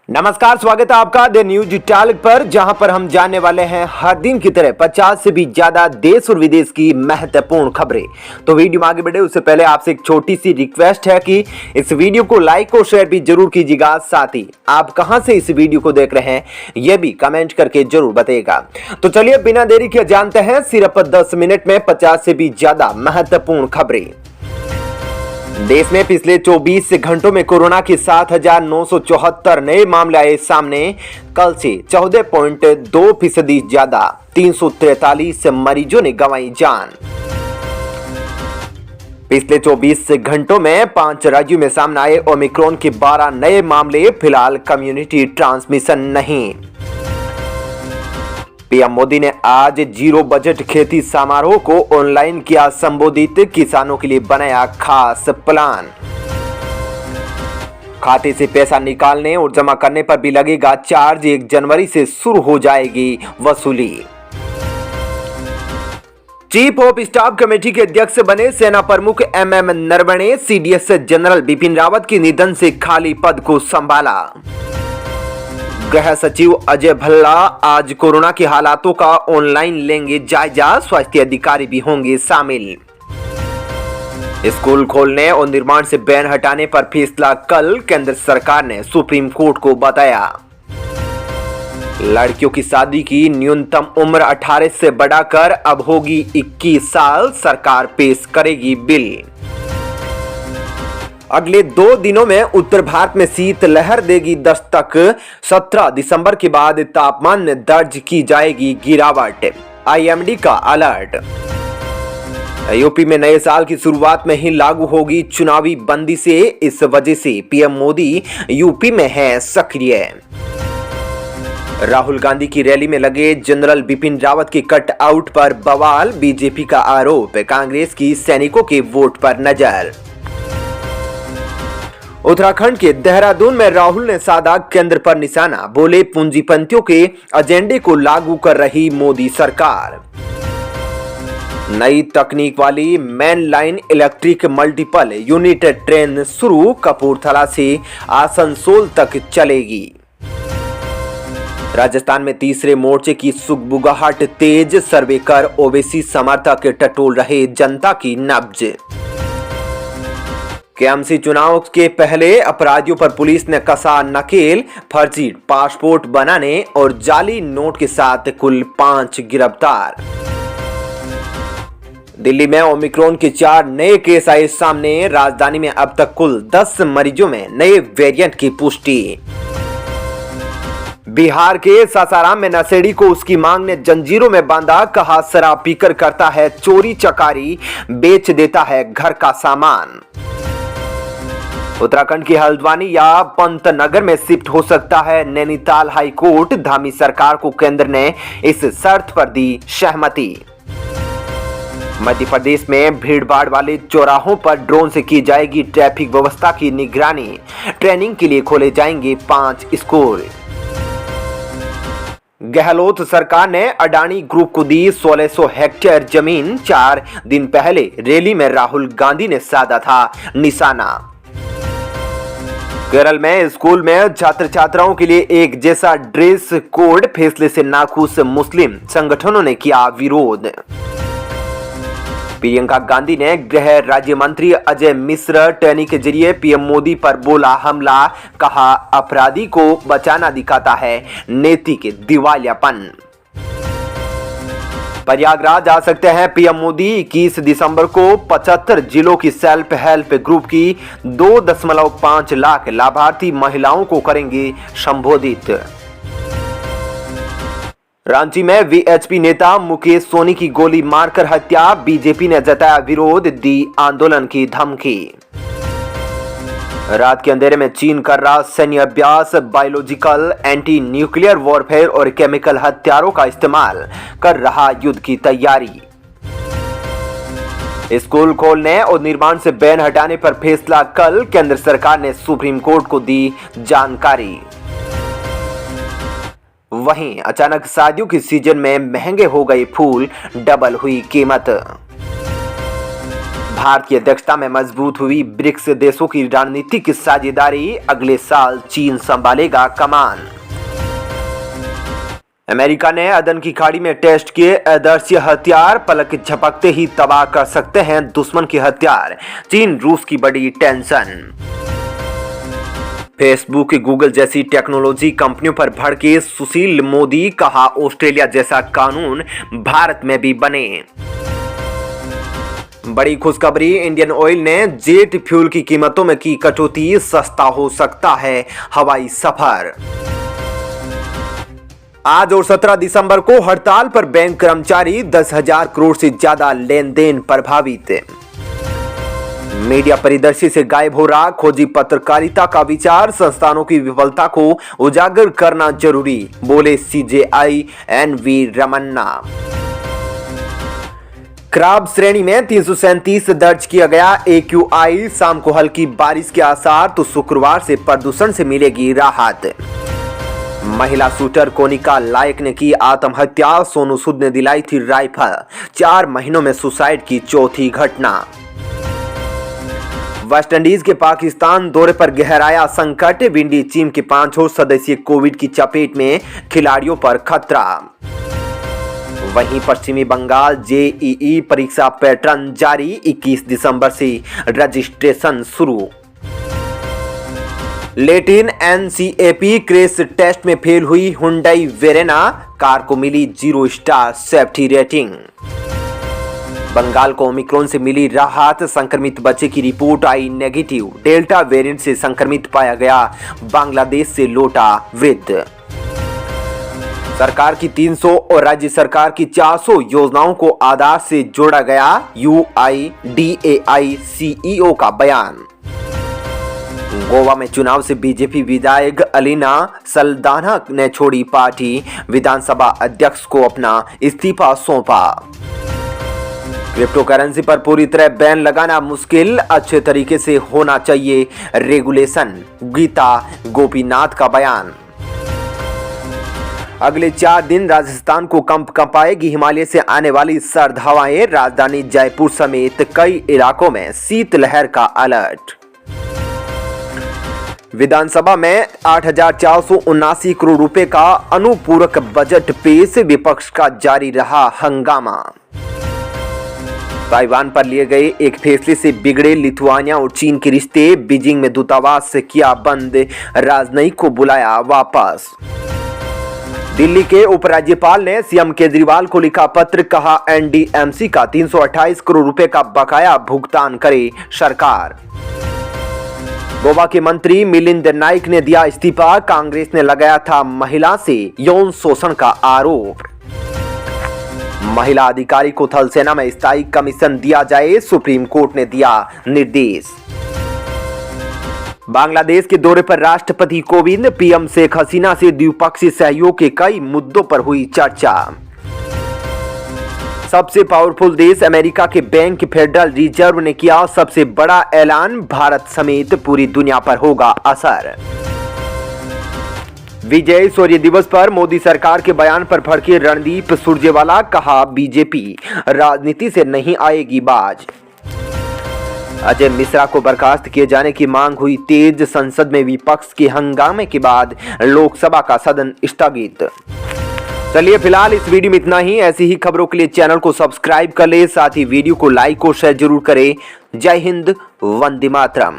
नमस्कार, स्वागत है आपका द न्यूज टैल्क पर, जहां पर हम जानने वाले हैं हर दिन की तरह 50 से भी ज्यादा देश और विदेश की महत्वपूर्ण खबरें। तो वीडियो में आगे बढ़े उससे पहले आपसे एक छोटी सी रिक्वेस्ट है कि इस वीडियो को लाइक और शेयर भी जरूर कीजिएगा। साथ ही आप कहां से इस वीडियो को देख रहे हैं यह भी कमेंट करके जरूर बताइएगा। तो चलिए बिना देरी के जानते हैं सिर्फ 10 मिनट में 50 से भी ज्यादा महत्वपूर्ण खबरें। देश में पिछले 24 घंटों में कोरोना के 7,974 नए मामले आए सामने। कल से 14.2% ज्यादा 343 मरीजों ने गंवाई जान। पिछले 24 घंटों में 5 राज्यों में सामने आए ओमिक्रॉन के 12 नए मामले। फिलहाल कम्युनिटी ट्रांसमिशन नहीं। पीएम मोदी ने आज जीरो बजट खेती समारोह को ऑनलाइन किया संबोधित। किसानों के लिए बनाया खास प्लान। खाते से पैसा निकालने और जमा करने पर भी लगेगा चार्ज। 1 जनवरी से शुरू हो जाएगी वसूली। चीफ ऑफ स्टाफ कमेटी के अध्यक्ष बने सेना प्रमुख MM Naravane. CDS general Bipin Rawat के निधन से खाली पद को संभाला। गृह सचिव अजय भल्ला आज कोरोना के हालातों का ऑनलाइन लेंगे जायजा। स्वास्थ्य अधिकारी भी होंगे शामिल। स्कूल खोलने और निर्माण से बैन हटाने पर फैसला कल। केंद्र सरकार ने सुप्रीम कोर्ट को बताया। लड़कियों की शादी की न्यूनतम उम्र 18 से बढ़ाकर अब होगी 21 साल। सरकार पेश करेगी बिल। अगले 2 दिनों में उत्तर भारत में शीतलहर देगी दस्तक। 17 दिसंबर के बाद तापमान में दर्ज की जाएगी गिरावट। आईएमडी का अलर्ट। यूपी में नए साल की शुरुआत में ही लागू होगी चुनावी बंदी से। इस वजह से पीएम मोदी यूपी में हैं सक्रिय। राहुल गांधी की रैली में लगे जनरल बिपिन रावत के कट आउट पर बवाल। बीजेपी का आरोप, कांग्रेस की सैनिकों के वोट पर नजर। उत्तराखंड के देहरादून में राहुल ने साधा केंद्र पर निशाना। बोले पूंजीपतियों के एजेंडे को लागू कर रही मोदी सरकार। नई तकनीक वाली main line electric multiple unit train शुरू। कपूरथला से आसनसोल तक चलेगी। राजस्थान में तीसरे मोर्चे की सुगबुगाहट तेज। सर्वे कर ओवैसी समर्थक टटोल रहे जनता की नब्ज। केएमसी चुनाव के पहले अपराधियों पर पुलिस ने कसा नकेल। फर्जी पासपोर्ट बनाने और जाली नोट के साथ कुल 5 गिरफ्तार। दिल्ली में ओमिक्रॉन के 4 नए केस आए सामने। राजधानी में अब तक कुल 10 मरीजों में नए वेरिएंट की पुष्टि। बिहार के सासाराम में नशेड़ी को उसकी मांग ने जंजीरों में बांधा। कहा शराब पीकर करता है चोरी चकारी, बेच देता है घर का सामान। उत्तराखंड की हल्द्वानी या पंतनगर में शिफ्ट हो सकता है नैनीताल हाई कोर्ट। धामी सरकार को केंद्र ने इस शर्त पर दी सहमति। मध्य प्रदेश में भीड़भाड़ वाले चौराहों पर ड्रोन से की जाएगी ट्रैफिक व्यवस्था की निगरानी। ट्रेनिंग के लिए खोले जाएंगे 5 स्कूल। गहलोत सरकार ने अडानी ग्रुप को दी 1600 हेक्टेयर जमीन। 4 दिन पहले रैली में राहुल गांधी ने साधा था निशाना। केरल में स्कूल में छात्र छात्राओं के लिए एक जैसा ड्रेस कोड। फैसले से नाखुश मुस्लिम संगठनों ने किया विरोध। प्रियंका गांधी ने गृह राज्य मंत्री अजय मिश्र टैनी के जरिए पीएम मोदी पर बोला हमला। कहा अपराधी को बचाना दिखाता है नीति के दिवालियापन। प्रयागराज आ सकते हैं पीएम मोदी। 21 दिसंबर को 75 जिलों की सेल्फ हेल्प ग्रुप की 2.5 लाख लाभार्थी महिलाओं को करेंगे संबोधित। रांची में वीएचपी नेता मुकेश सोनी की गोली मारकर हत्या। बीजेपी ने जताया विरोध, दी आंदोलन की धमकी। रात के अंधेरे में चीन कर रहा सैन्य अभ्यास। बायोलॉजिकल, एंटी न्यूक्लियर वॉरफेयर और केमिकल हथियारों का इस्तेमाल कर रहा युद्ध की तैयारी। स्कूल खोलने और निर्माण से बैन हटाने पर फैसला कल। केंद्र सरकार ने सुप्रीम कोर्ट को दी जानकारी। वहीं अचानक शादियों के सीजन में महंगे हो गए फूल। डबल हुई कीमत। भारत की अध्यक्षता में मजबूत हुई ब्रिक्स देशों की रणनीतिक साझेदारी, अगले साल चीन संभालेगा कमान। अमेरिका ने अदन की खाड़ी में टेस्ट किए अदृश्य हथियार, पलक झपकते ही तबाह कर सकते हैं दुश्मन के हथियार, चीन रूस की बड़ी टेंशन। फेसबुक, गूगल जैसी टेक्नोलॉजी कंपनियों पर भड़के सुशील मोदी, कहा ऑस्ट्रेलिया जैसा कानून भारत में भी बने। बड़ी खुशखबरी, इंडियन ऑयल ने जेट फ्यूल की कीमतों में की कटौती, सस्ता हो सकता है हवाई सफर। आज और 17 दिसंबर को हड़ताल पर बैंक कर्मचारी, 10,000 करोड़ से ज्यादा लेन देन प्रभावित। मीडिया परिदृश्य से गायब हो रहा खोजी पत्रकारिता का विचार, संस्थानों की विफलता को उजागर करना जरूरी, बोले CJI NV रमन्ना। खराब श्रेणी में 337 दर्ज किया गया AQI, शाम को हल्की बारिश के आसार, तो शुक्रवार से प्रदूषण से मिलेगी राहत। महिला शूटर कोनिका लायक ने की आत्महत्या, सोनू सूद ने दिलाई थी राइफल, 4 महीनों में सुसाइड की चौथी घटना। वेस्टइंडीज के पाकिस्तान दौरे पर गहराया संकट, विंडीज टीम के 5 और सदस्य कोविड की चपेट में, खिलाड़ियों पर खतरा। वहीं पश्चिमी बंगाल JEE परीक्षा पैटर्न जारी, 21 दिसंबर से रजिस्ट्रेशन शुरू। लेटिन NCAP क्रैश टेस्ट में फेल हुई हुंडई वेरेना, कार को मिली 0 स्टार सेफ्टी रेटिंग। बंगाल को ओमिक्रॉन से मिली राहत, संक्रमित बच्चे की रिपोर्ट आई नेगेटिव, डेल्टा वेरिएंट से संक्रमित पाया गया बांग्लादेश से लौटा वृद्ध। सरकार की 300 और राज्य सरकार की 400 योजनाओं को आधार से जोड़ा गया, UIDAI CEO का बयान। गोवा में चुनाव से बीजेपी विधायक अलीना सल्दाना ने छोड़ी पार्टी, विधानसभा अध्यक्ष को अपना इस्तीफा सौंपा। क्रिप्टो करेंसी पर पूरी तरह बैन लगाना मुश्किल, अच्छे तरीके से होना चाहिए रेगुलेशन, गीता गोपीनाथ का बयान। अगले 4 दिन राजस्थान को कंपाएगी हिमालय से आने वाली सर्द हवाएं, राजधानी जयपुर समेत कई इलाकों में शीतलहर का अलर्ट। विधानसभा में 8,479 करोड़ रुपए का अनुपूरक बजट पेश, विपक्ष का जारी रहा हंगामा। ताइवान पर लिए गए एक फैसले से बिगड़े लिथुआनिया और चीन के रिश्ते, बीजिंग में दूतावास से किया बंद, राजनयिक को बुलाया वापस। दिल्ली के उपराज्यपाल ने CM केजरीवाल को लिखा पत्र, कहा NDMC का 328 करोड़ रुपए का बकाया भुगतान करे सरकार। गोवा के मंत्री मिलिंद नाइक ने दिया इस्तीफा, कांग्रेस ने लगाया था महिला से यौन शोषण का आरोप। महिला अधिकारी को थल सेना में स्थायी कमीशन दिया जाए, सुप्रीम कोर्ट ने दिया निर्देश। बांग्लादेश के दौरे पर राष्ट्रपति कोविंद, PM शेख हसीना से द्विपक्षीय सहयोग के कई मुद्दों पर हुई चर्चा। सबसे पावरफुल देश अमेरिका के बैंक फेडरल रिजर्व ने किया सबसे बड़ा ऐलान, भारत समेत पूरी दुनिया पर होगा असर। विजय शौर्य दिवस पर मोदी सरकार के बयान पर भड़के रणदीप सुरजेवाला, कहा बीजेपी राजनीति से नहीं आएगी बाज। अजय मिश्रा को बर्खास्त किए जाने की मांग हुई तेज, संसद में विपक्ष के हंगामे के बाद लोकसभा का सदन स्थगित। चलिए फिलहाल इस वीडियो में इतना ही। ऐसी ही खबरों के लिए चैनल को सब्सक्राइब कर ले, साथ ही वीडियो को लाइक और शेयर जरूर करें। जय हिंद, वंदे मातरम।